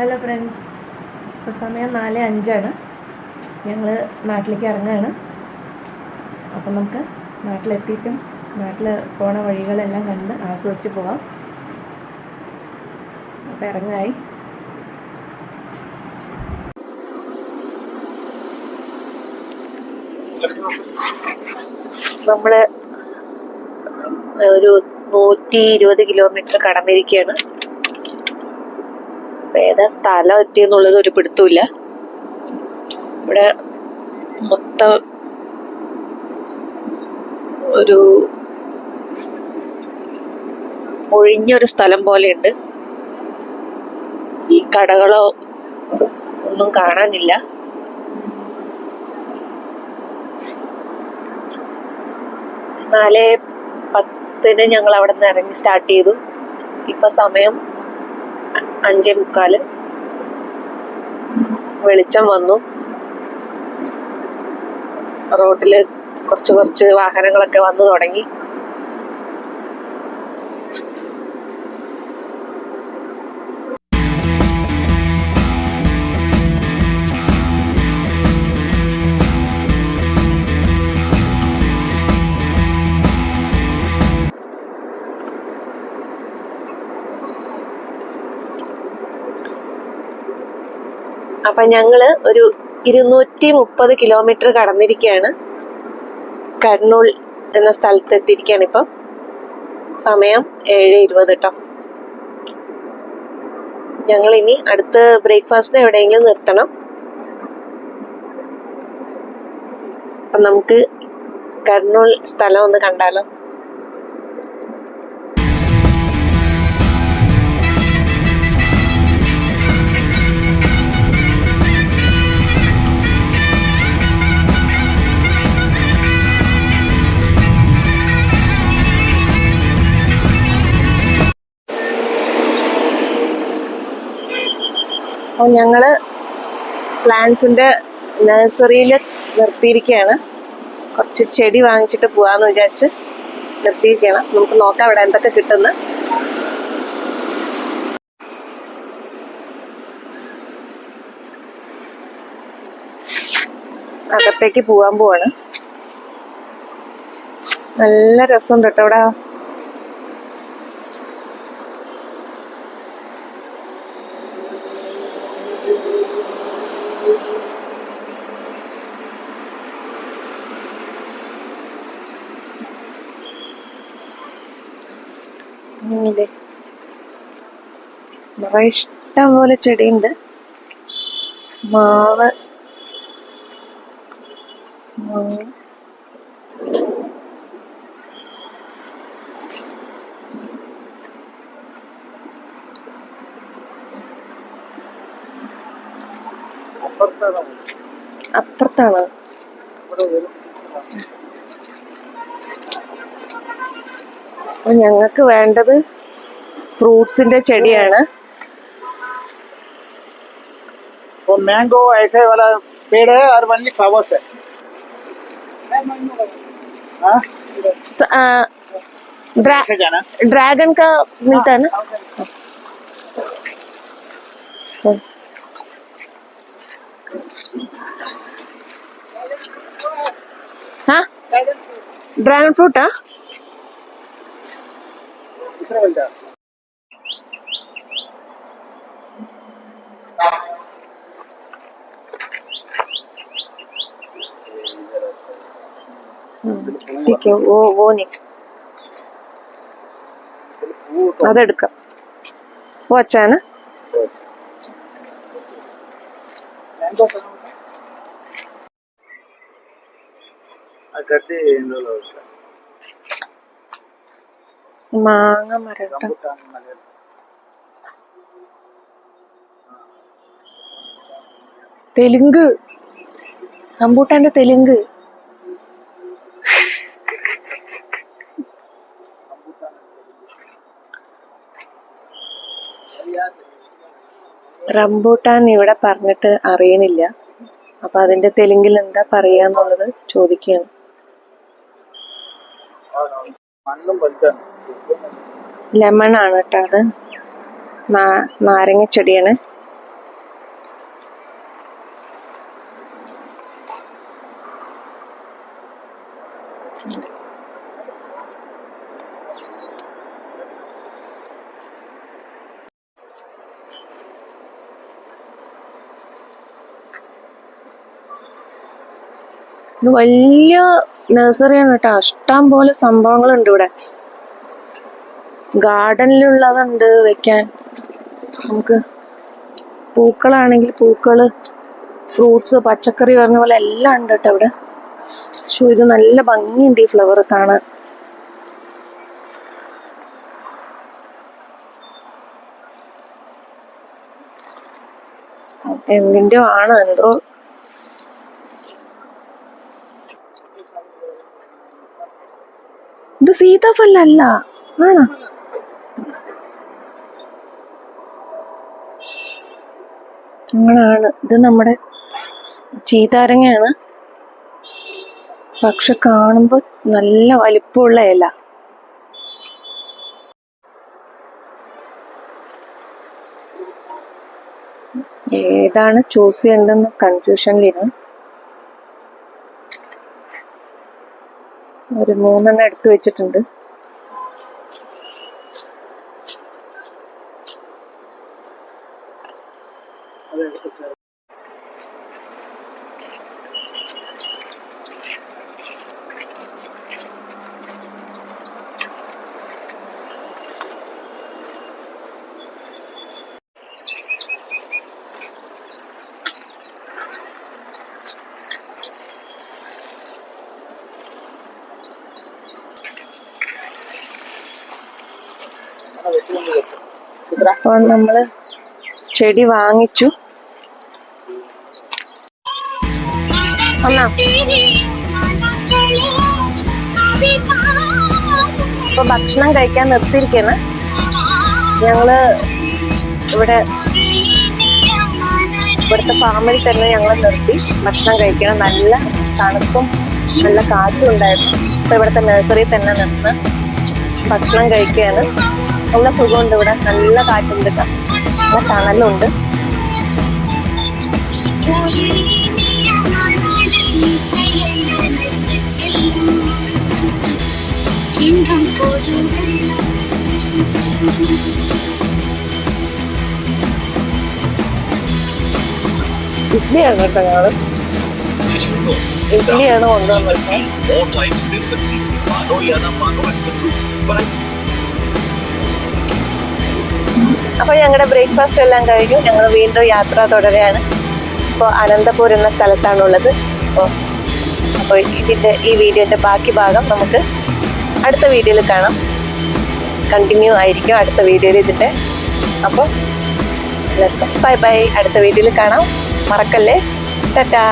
Hello friends, ഇപ്പോൾ സമയം 4:05 ഞങ്ങൾ നാട്ടിലേക്ക് ഇറങ്ങുകയാണ്. അപ്പം നമുക്ക് നാട്ടിലെത്തിയിട്ടും നാട്ടിൽ പോണ വഴികളെല്ലാം കണ്ട് ആസ്വദിച്ച് പോകാം. അപ്പോൾ ഇറങ്ങായി. നമ്മൾ ഒരു 120 കിലോമീറ്റർ കടന്നിരിക്കുകയാണ്. ഏതാ സ്ഥലം എത്തിയെന്നുള്ളത് ഒരു പിടുത്തമില്ല. ഇവിടെ മൊത്തം ഒരു ഒഴിഞ്ഞൊരു സ്ഥലം പോലെയുണ്ട്. ഈ കടകളോ ഒന്നും കാണാനില്ല. നാല് 10 ഞങ്ങൾ അവിടെ നിന്ന് ഇറങ്ങി സ്റ്റാർട്ട് ചെയ്തു. ഇപ്പൊ സമയം 5:45. വെളിച്ചം വന്നു. റോഡില് കുറച്ച് വാഹനങ്ങളൊക്കെ വന്നു തുടങ്ങി. അപ്പൊ ഞങ്ങള് ഒരു 230 കിലോമീറ്റർ കടന്നിരിക്കുകയാണ്. കർണൂൽ എന്ന സ്ഥലത്ത് എത്തിയിരിക്കുകയാണ്. ഇപ്പം സമയം 7:20 കേട്ടോ. ഞങ്ങൾ ഇനി അടുത്ത ബ്രേക്ക്ഫാസ്റ്റിന് എവിടെയെങ്കിലും നിർത്തണം. അപ്പം നമുക്ക് കർണൂൽ സ്ഥലം ഒന്ന് കണ്ടാലോ. അപ്പോൾ ഞങ്ങള് പ്ലാന്റ്സിന്റെ നഴ്സറിയിൽ നിർത്തിയിരിക്കുകയാണ്. കുറച്ച് ചെടി വാങ്ങിച്ചിട്ട് പോവാന്ന് വിചാരിച്ച് നിർത്തിയിരിക്കുകയാണ്. നമുക്ക് നോക്കാം ഇവിടെ എന്തൊക്കെ കിട്ടുന്നു. അകത്തേക്ക് പോവാൻ പോവാണ്. നല്ല രസമുണ്ട് കേട്ടോ ഇവിടെ. നിറയെ ഇഷ്ടം പോലെ ചെടിയുണ്ട്. മാവ്, അപ്പുറത്താണ്. അപ്പൊ ഞങ്ങൾക്ക് വേണ്ടത് ഫ്രൂട്ട്സിന്റെ ചെടിയാണ്. मैंगो ऐसे वाला पेड़ है और वनली फ्लावर्स है. ड्रैगन का मिलता है ना. हाँ, ड्रैगन फ्रूट है. ठीक है, वो नहीं, അതെടുക്കാം. वो अच्छा है ना. മാങ്ങ മരം. തെലുങ്ക്, റംബൂട്ടാന്റെ തെലുങ്ക്. റംബൂട്ടാൻ ഇവിടെ പറഞ്ഞിട്ട് അറിയണില്ല. അപ്പൊ അതിന്റെ തെലുങ്കിൽ എന്താ പറയാന്നുള്ളത് ചോദിക്കുകയാണ്. ലെമൺ ആണ് കേട്ടോ. അത് നാരങ്ങ ചെടിയാണ്. ഇത് വലിയ നഴ്സറിയാണ് കേട്ടോ. ഇഷ്ടം പോലെ സംഭവങ്ങളുണ്ട് ഇവിടെ. ഗാർഡനിലുള്ളതുണ്ട് വെക്കാൻ. നമുക്ക് പൂക്കളാണെങ്കിൽ പൂക്കള്, ഫ്രൂട്ട്സ്, പച്ചക്കറി പറഞ്ഞ പോലെ എല്ലാം ഉണ്ട് കേട്ടോ ഇവിടെ. പക്ഷേ ഇത് നല്ല ഭംഗിയുണ്ട് ഈ ഫ്ലവർ കാണാൻ. എന്തിൻ്റെയോ ആണ്, എന്തോ. ഇത് സീതാഫലല്ല ആണോ? അങ്ങനാണ്. ഇത് നമ്മുടെ ചീതാരങ്ങയാണ്. പക്ഷെ കാണുമ്പോ നല്ല വലിപ്പമുള്ള ഇല. ഏതാണ് ചൂസ് ചെയ്യേണ്ടെന്ന് കൺഫ്യൂഷനിലിരുന്നു. ഒരു 3 എണ്ണം എടുത്തു വെച്ചിട്ടുണ്ട്. അപ്പോൾ നമ്മള് ചെടി വാങ്ങിച്ചു. ഇപ്പൊ ഭക്ഷണം കഴിക്കാൻ നിർത്തിയിരിക്കാണ്. ഞങ്ങള് ഇവിടുത്തെ ഫാമിൽ തന്നെ ഞങ്ങൾ നിർത്തി ഭക്ഷണം കഴിക്കണം. നല്ല തണുപ്പും നല്ല കാറ്റും ഉണ്ടായിരുന്നു. ഇപ്പൊ ഇവിടുത്തെ നഴ്സറിയിൽ തന്നെ നിന്ന് ഭക്ഷണം കഴിക്കുകയാണ്. നല്ല സുഖമുണ്ട് ഇവിടെ. നല്ല കാറ്റുണ്ട്, നല്ല തണലുണ്ട്. ഇഡ്ഡലിയാണ് കേട്ടോ ഞങ്ങള്. ഇഡ്ഡലിയാണ് കൊണ്ടുവന്നത്. അപ്പൊ ഞങ്ങളുടെ ബ്രേക്ക്ഫാസ്റ്റ് എല്ലാം കഴിഞ്ഞു. ഞങ്ങൾ വീണ്ടും യാത്ര തുടരുകയാണ്. ഇപ്പോൾ അനന്തപൂർ എന്ന സ്ഥലത്താണുള്ളത്. അപ്പോൾ ഈ വീഡിയോന്റെ ബാക്കി ഭാഗം നമുക്ക് അടുത്ത വീഡിയോയിൽ കാണാം. കണ്ടിന്യൂ ആയിരിക്കും അടുത്ത വീഡിയോയിൽ ഇതിന്റെ. അപ്പോൾ ബൈ ബൈ. അടുത്ത വീഡിയോയിൽ കാണാം. മറക്കല്ലേ. ടാറ്റാ.